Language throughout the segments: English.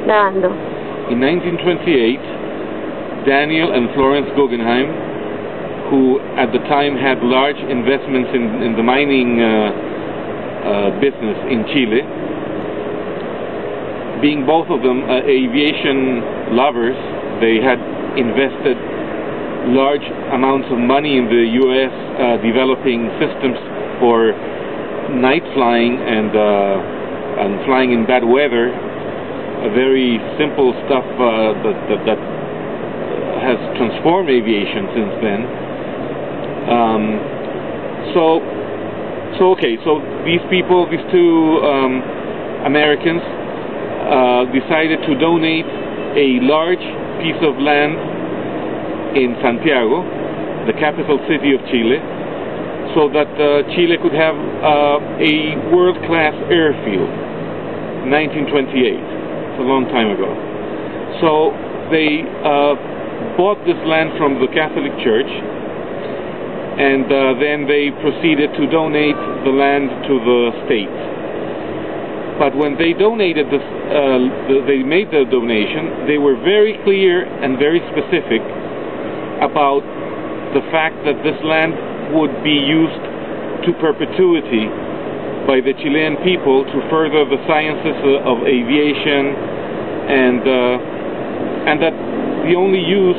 Grabando. In 1928, Daniel and Florence Guggenheim, who at the time had large investments in the mining business in Chile, being both of them aviation lovers, they had invested large amounts of money in the U.S. Developing systems for night flying and flying in bad weather. Very simple stuff that has transformed aviation since then. So these people, these two Americans, decided to donate a large piece of land in Santiago, the capital city of Chile, so that Chile could have a world-class airfield. 1928. It's a long time ago. So they bought this land from the Catholic Church, and then they proceeded to donate the land to the state. But when they donated this, they made the donation, they were very clear and very specific about the fact that this land would be used to perpetuity by the Chilean people to further the sciences of aviation, and that the only use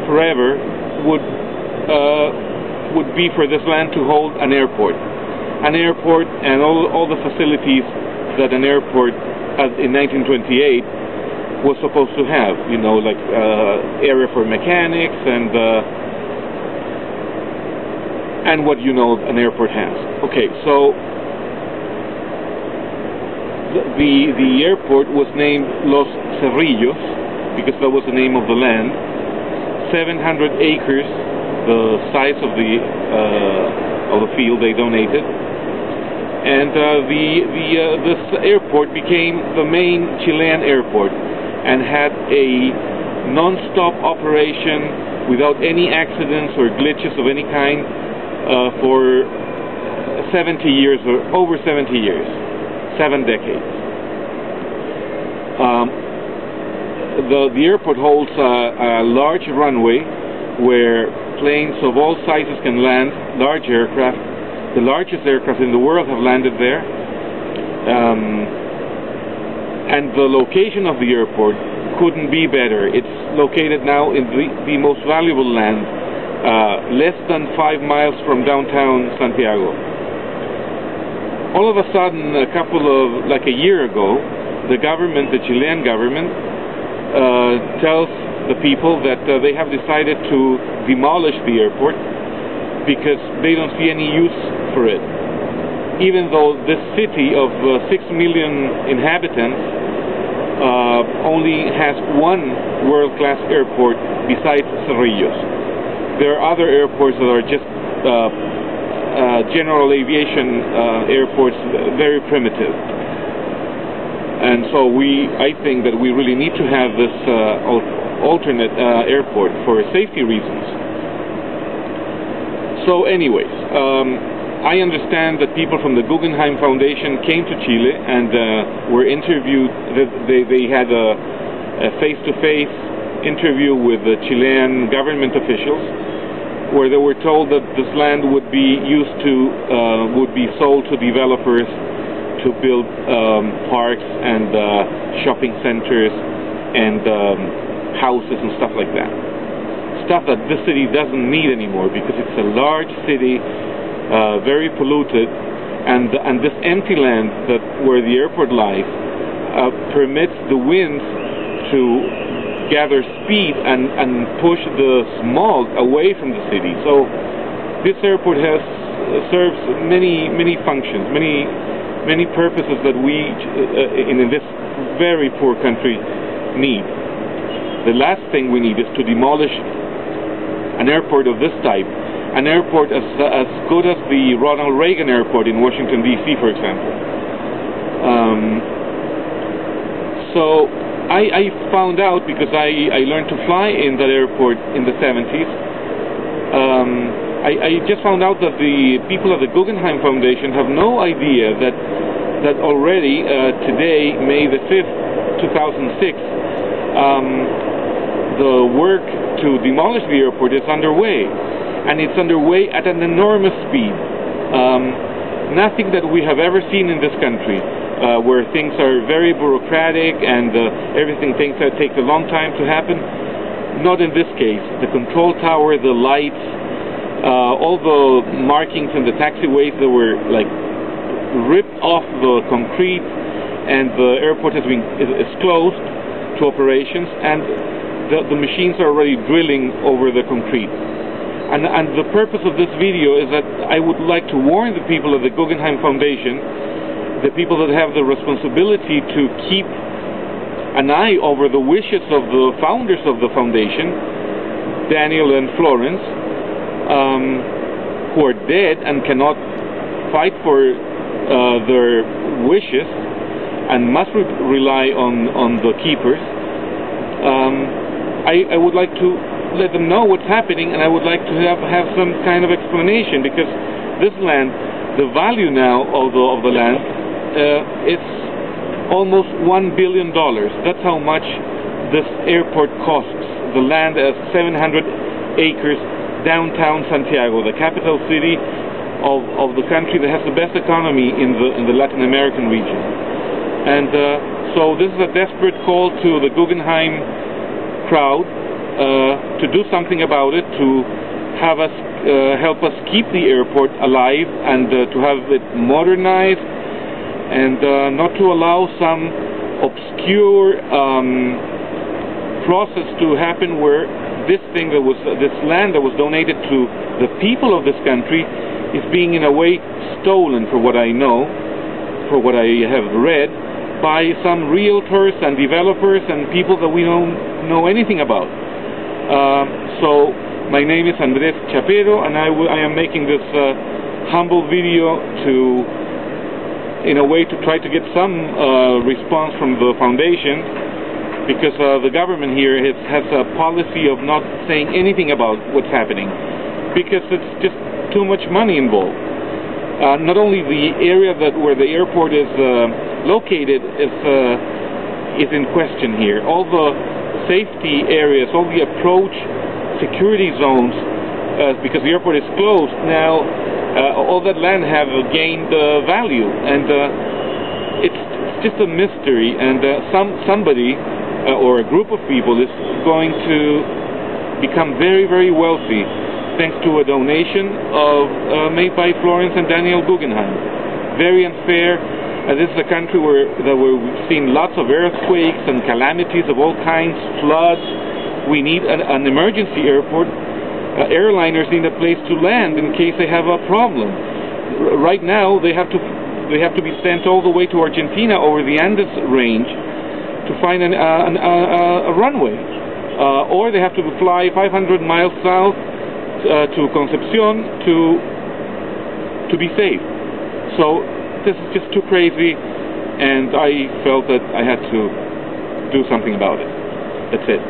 forever would be for this land to hold an airport and all the facilities that an airport in 1928 was supposed to have, you know, like area for mechanics and what you know an airport has. Okay, so the airport was named Los Cerrillos because that was the name of the land. 700 acres, the size of the field they donated, and this airport became the main Chilean airport and had a non-stop operation without any accidents or glitches of any kind for 70 years or over 70 years, 7 decades. The airport holds a large runway where planes of all sizes can land, large aircraft. The largest aircraft in the world have landed there. And the location of the airport couldn't be better. It's located now in the most valuable land, less than 5 miles from downtown Santiago. All of a sudden, like a year ago, the government, the Chilean government, tells the people that they have decided to demolish the airport because they don't see any use for it. Even though this city of 6 million inhabitants only has one world-class airport besides Cerrillos. There are other airports that are just general aviation airports, very primitive. And so I think that we really need to have this alternate airport for safety reasons. So anyways, I understand that people from the Guggenheim Foundation came to Chile and were interviewed. They had a face-to-face interview with the Chilean government officials, where they were told that this land would be sold to developers to build parks and shopping centers and houses and stuff like that. Stuff that this city doesn't need anymore because it's a large city, very polluted, and this empty land where the airport lies permits the winds to gather speed and push the smog away from the city. So this airport serves many functions, many purposes that we in this very poor country need. The last thing we need is to demolish an airport of this type, an airport as good as the Ronald Reagan Airport in Washington, D.C., for example. So I found out, because I learned to fly in that airport in the 70s, I just found out that the people at the Guggenheim Foundation have no idea that already today, May the 5th, 2006, the work to demolish the airport is underway, and it's underway at an enormous speed. Nothing that we have ever seen in this country, where things are very bureaucratic and everything takes a long time to happen. Not in this case. The control tower, the lights, all the markings in the taxiways that were like ripped off the concrete, and the airport is closed to operations, and the machines are already drilling over the concrete. And the purpose of this video is that I would like to warn the people of the Guggenheim Foundation, the people that have the responsibility to keep an eye over the wishes of the founders of the foundation, Daniel and Florence, who are dead and cannot fight for their wishes and must rely on the keepers. I would like to let them know what's happening, and I would like to have some kind of explanation, because this land, the value now of the land, it's almost $1 billion. That's how much this airport costs. The land is 700 acres downtown Santiago, the capital city of the country that has the best economy in the Latin American region. And so this is a desperate call to the Guggenheim crowd to do something about it, to have us help us keep the airport alive, and to have it modernized, and not to allow some obscure process to happen where this land that was donated to the people of this country is being in a way stolen, for what I know, for what I have read, by some realtors and developers and people that we don't know anything about. So my name is Andres Chapero, and I am making this humble video in a way to try to get some response from the foundation, because the government here has a policy of not saying anything about what's happening, because it's just too much money involved. Not only the area where the airport is located is in question here. All the safety areas, all the approach security zones, because the airport is closed now, all that land have gained value, and it's just a mystery, and somebody or a group of people is going to become very, very wealthy thanks to a donation made by Florence and Daniel Guggenheim. Very unfair. This is a country where we've seen lots of earthquakes and calamities of all kinds, floods. We need an emergency airport. Airliners need a place to land in case they have a problem. Right now, they have to be sent all the way to Argentina over the Andes range to find a runway, or they have to fly 500 miles south to Concepcion to be safe. So this is just too crazy, and I felt that I had to do something about it. That's it.